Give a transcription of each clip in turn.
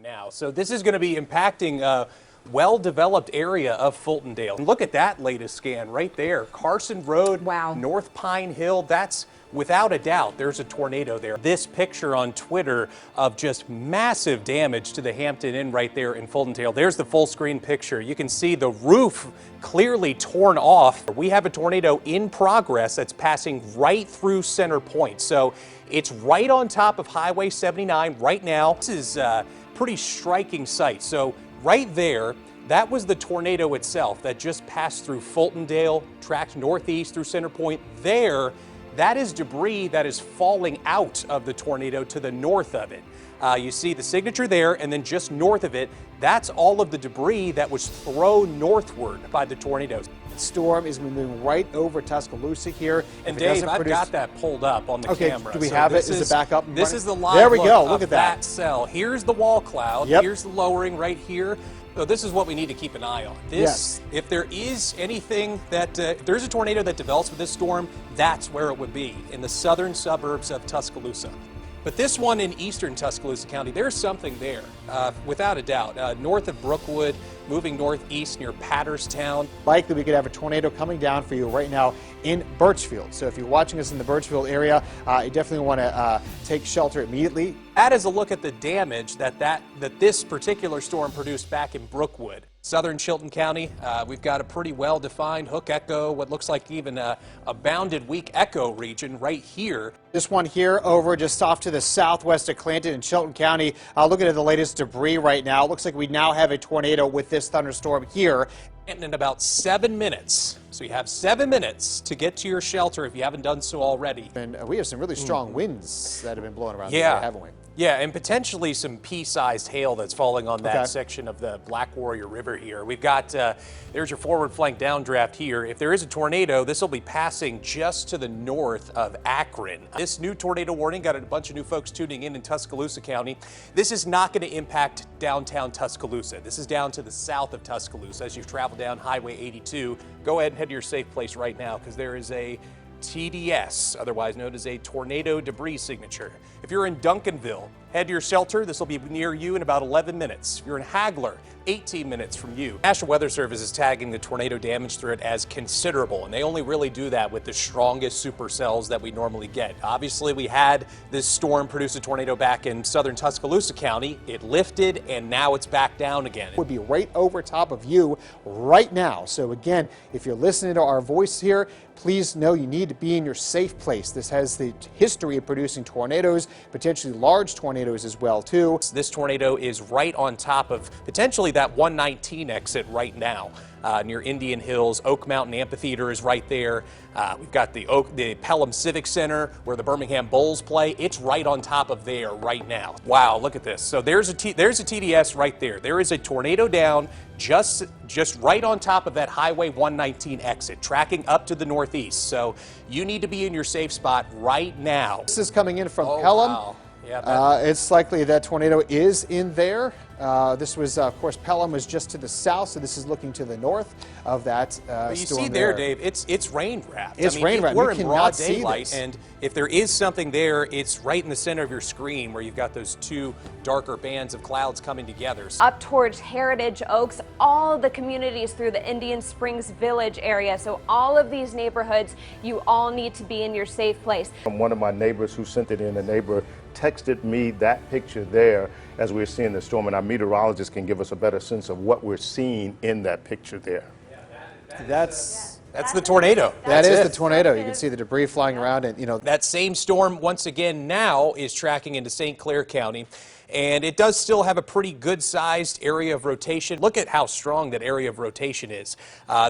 now. So this is going to be impacting a well-developed area of Fultondale. And look at that latest scan right there. Carson Road, wow. North Pine Hill, that's without a doubt, there's a tornado there. This picture on Twitter of just massive damage to the Hampton Inn right there in Fultondale. There's the full screen picture. You can see the roof clearly torn off. We have a tornado in progress that's passing right through Center Point. So it's right on top of Highway 79 right now. This is a pretty striking sight. So right there, that was the tornado itself that just passed through Fultondale, tracked northeast through Center Point. There, that is debris that is falling out of the tornado to the north of it. You see the signature there, and then just north of it, that's all of the debris that was thrown northward by the tornado. The storm is moving right over Tuscaloosa here. And Dave, I've got that pulled up on the camera. Do we have it? Is it back up? This is the live there we go. Look at that cell. Here's the wall cloud. Yep. Here's the lowering right here. So this is what we need to keep an eye on. This, if there is anything that, if there's a tornado that develops with this storm, that's where it would be, in the southern suburbs of Tuscaloosa. But this one in eastern Tuscaloosa County, there's something there, without a doubt. North of Brookwood, moving northeast near Patterstown. Likely we could have a tornado coming down for you right now in Birchfield. So if you're watching us in the Birchfield area, you definitely want to take shelter immediately. That is a look at the damage that this particular storm produced back in Brookwood. Southern Chilton County, we've got a pretty well-defined hook echo, what looks like even a bounded weak echo region right here. This one here over just off to the southwest of Clanton in Chilton County. Looking at the latest debris right now, it looks like we now have a tornado with this thunderstorm here. And in about 7 minutes. So you have 7 minutes to get to your shelter if you haven't done so already. And we have some really strong winds that have been blowing around here, haven't we? Yeah, and potentially some pea-sized hail that's falling on that section of the Black Warrior River here. We've got, there's your forward flank downdraft here. If there is a tornado, this will be passing just to the north of Akron. This new tornado warning, got a bunch of new folks tuning in Tuscaloosa County. This is not going to impact downtown Tuscaloosa. This is down to the south of Tuscaloosa. As you travel down Highway 82, go ahead and head to your safe place right now because there is a TDS, otherwise known as a tornado debris signature. If you're in Duncanville, head to your shelter. This will be near you in about 11 minutes. If you're in Hagler, 18 minutes from you. National Weather Service is tagging the tornado damage threat as considerable, and they only really do that with the strongest supercells that we normally get. Obviously, we had this storm produce a tornado back in southern Tuscaloosa County. It lifted, and now it's back down again. It would be right over top of you right now. So again, if you're listening to our voice here, please know you need to be in your safe place. This has the history of producing tornadoes, potentially large tornadoes as well, too. This tornado is right on top of potentially that 119 exit right now. Near Indian Hills. Oak Mountain Amphitheater is right there. We've got the Pelham Civic Center where the Birmingham Bulls play. It's right on top of there right now. Wow, look at this. So there's a TDS right there. There is a tornado down just right on top of that Highway 119 exit, tracking up to the northeast. So you need to be in your safe spot right now. This is coming in from Pelham. Wow. Yeah, it's likely that tornado is in there. This was, of course, Pelham was just to the south, so this is looking to the north of that but you storm see there, Dave, it's rain wrapped. It's rain wrapped. We're in broad daylight, and if there is something there, it's right in the center of your screen where you've got those two darker bands of clouds coming together. Up towards Heritage Oaks, all the communities through the Indian Springs Village area. So all of these neighborhoods, you all need to be in your safe place. One of my neighbors who sent it in, a neighbor texted me that picture there as we're seeing the storm, and our meteorologist can give us a better sense of what we're seeing in that picture there. That's the tornado. That is the tornado. You can see the debris flying around, and that same storm once again now is tracking into St. Clair County. And it does still have a pretty good-sized area of rotation. Look at how strong that area of rotation is.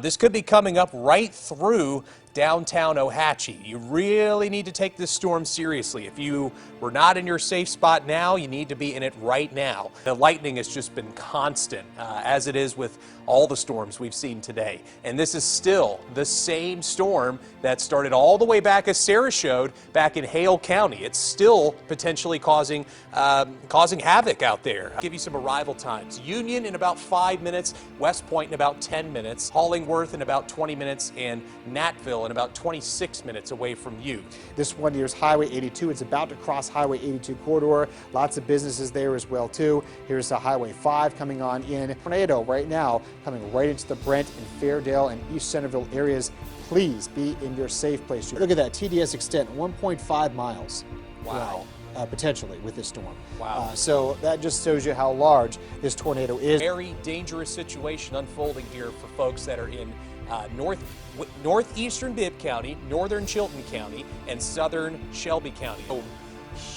This could be coming up right through downtown Ohatchee. You really need to take this storm seriously. If you were not in your safe spot now, you need to be in it right now. The lightning has just been constant, as it is with all the storms we've seen today. And this is still the same storm that started all the way back, as Sarah showed, back in Hale County. It's still potentially causing havoc out there. I'll give you some arrival times. Union in about 5 minutes, West Point in about 10 minutes, Hollingworth in about 20 minutes, and Nattville and about 26 minutes away from you. This one here's Highway 82. It's about to cross Highway 82 corridor. Lots of businesses there as well too. Here's the Highway 5 coming on in. Tornado right now coming right into the Brent and Fairdale and East Centerville areas. Please be in your safe place. Look at that TDS extent, 1.5 miles. Wow. Potentially with this storm. Wow. So that just shows you how large this tornado is. Very dangerous situation unfolding here for folks that are in northeastern Bibb County, northern Chilton County, and southern Shelby County. Oh,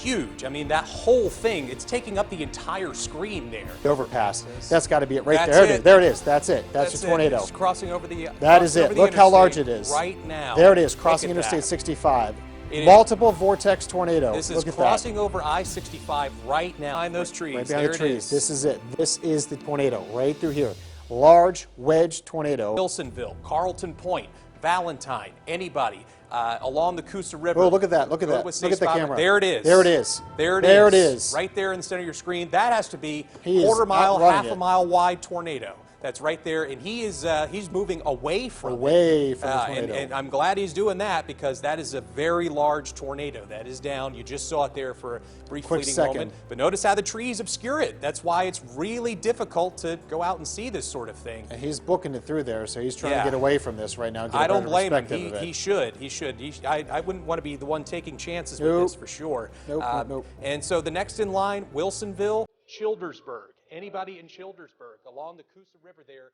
huge. I mean, that whole thing, it's taking up the entire screen there. The overpass. That's got to be it right That's there. it. There it is. That's it. That's your tornado. It's crossing over the. That is it. Look how large it is. Right now. There it is, crossing Look at Interstate that. 65. It Multiple vortex tornado. This is Look at crossing over I-65 right now. Behind those trees. Right behind there the trees. It is. This is it. This is the tornado right through here. Large wedge tornado. Wilsonville, Carlton Point, Valentine, anybody along the Coosa River. Oh, look at that. Look at that. With Look at the Spot- camera. There it is. There it is. There it is. There it is. Right there in the center of your screen. That has to be He is quarter mile, outrunning half a it. mile wide tornado. That's right there, and he's moving away from Away it. from the tornado. And I'm glad he's doing that because that is a very large tornado. That is down. You just saw it there for a brief Quick fleeting second. moment. But notice how the trees obscure it. That's why it's really difficult to go out and see this sort of thing. And he's booking it through there, so he's trying Yeah. to get away from this right now. And get a I don't better blame him. perspective of it. He should. I wouldn't want to be the one taking chances with Nope. this for sure. Nope. And so the next in line, Wilsonville, Childersburg. Anybody in Childersburg along the Coosa River there.